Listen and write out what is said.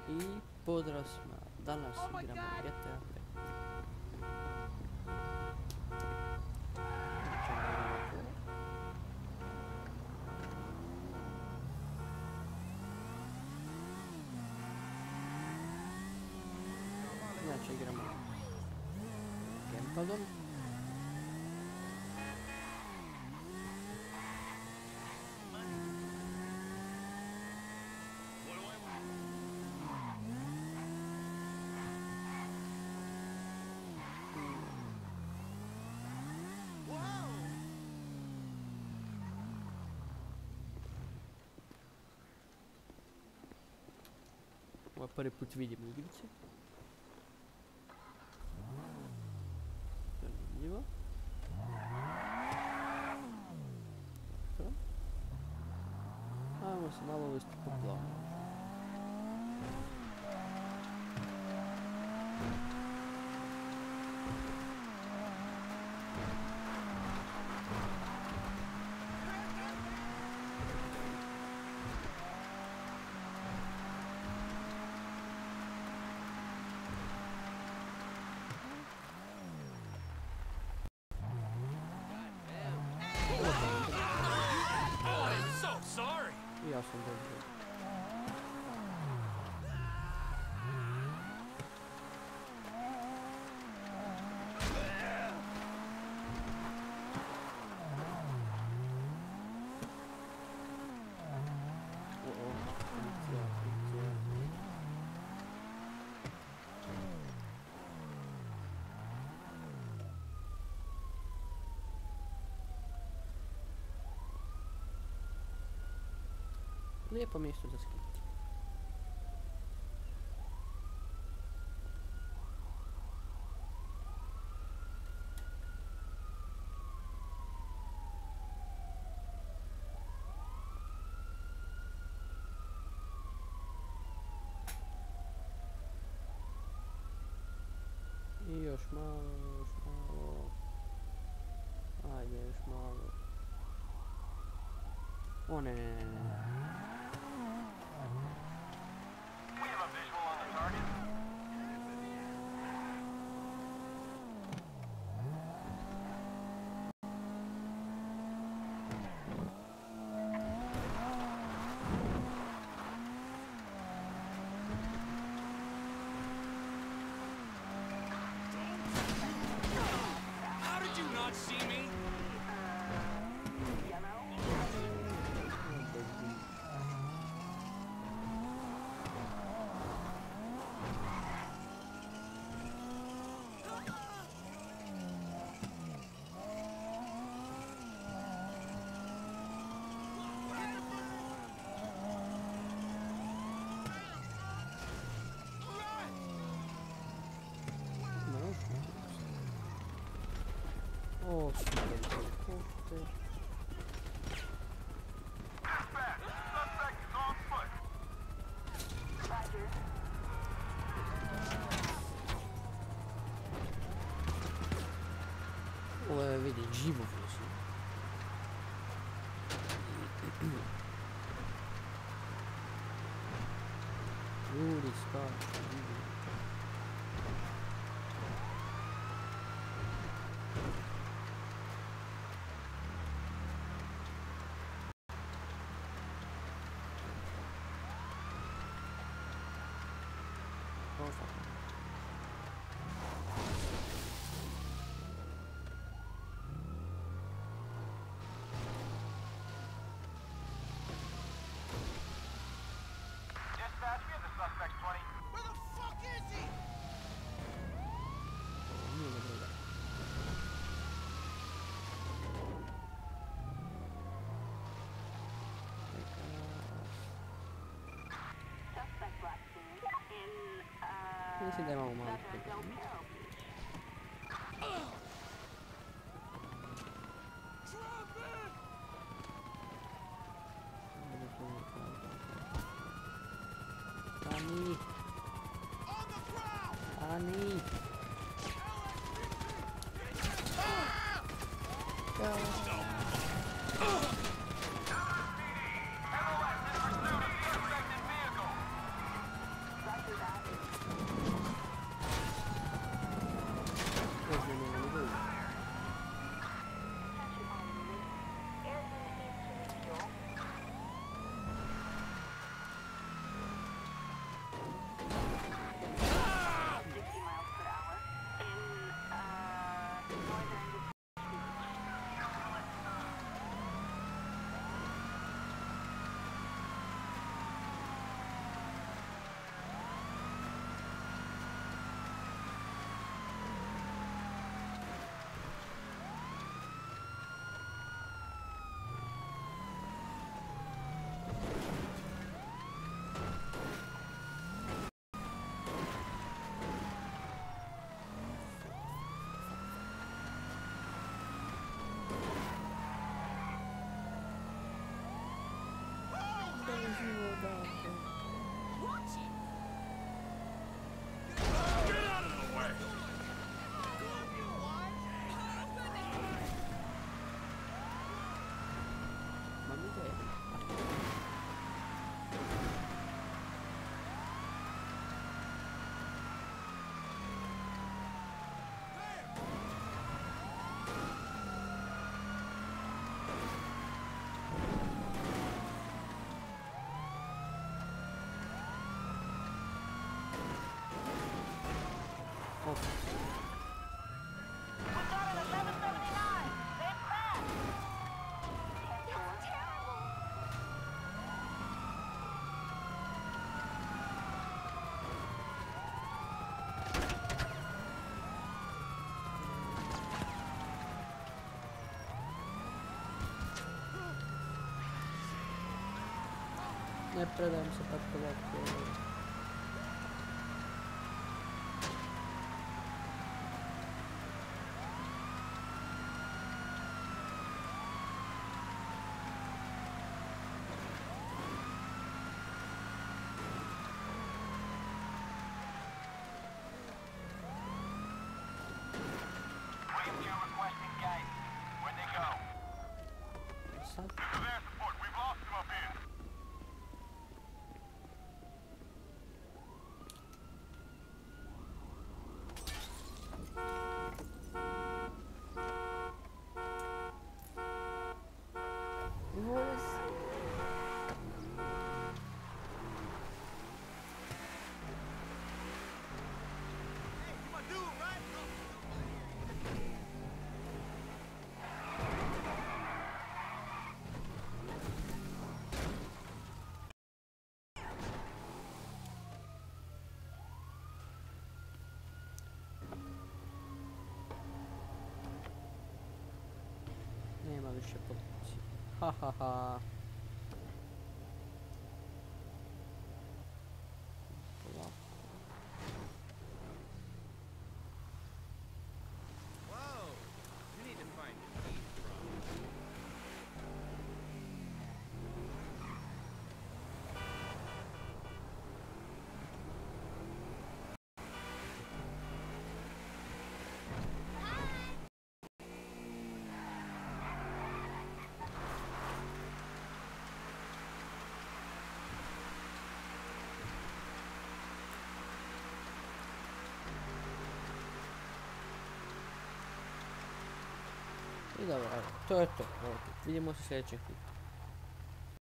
I pozdrav svima, danas igramo GTA 5. Inače igramo gamepadom. Ovo prvi put vidim igrice. Zanimljivo. Ajmo se malo uvesti po planu. Ja sam dobro. Lijepo mjesto za skit. I još malo, još malo. Ajde, još malo. O ne, ne, ne, ne. O, super helikopter. Ovo je, vidi, život su. Ljudi skaču, ljudi. Dispatch, we have the suspect 20. Where the fuck is he? Suspect last seen in Mislim da imamo malo Del problema. Ani! Ani! Op. We got an 1179. They've crashed. That's terrible. Ne predajem se tako lako. William 2 requesting guidance. Where'd they go? Sad. Severe support. We've lost them up here. Nema više policije. Ha ha ha. Polako. Whoa! You need to find a key from. I dobro, evo, to je to. Vidimo se sljedećeg puta.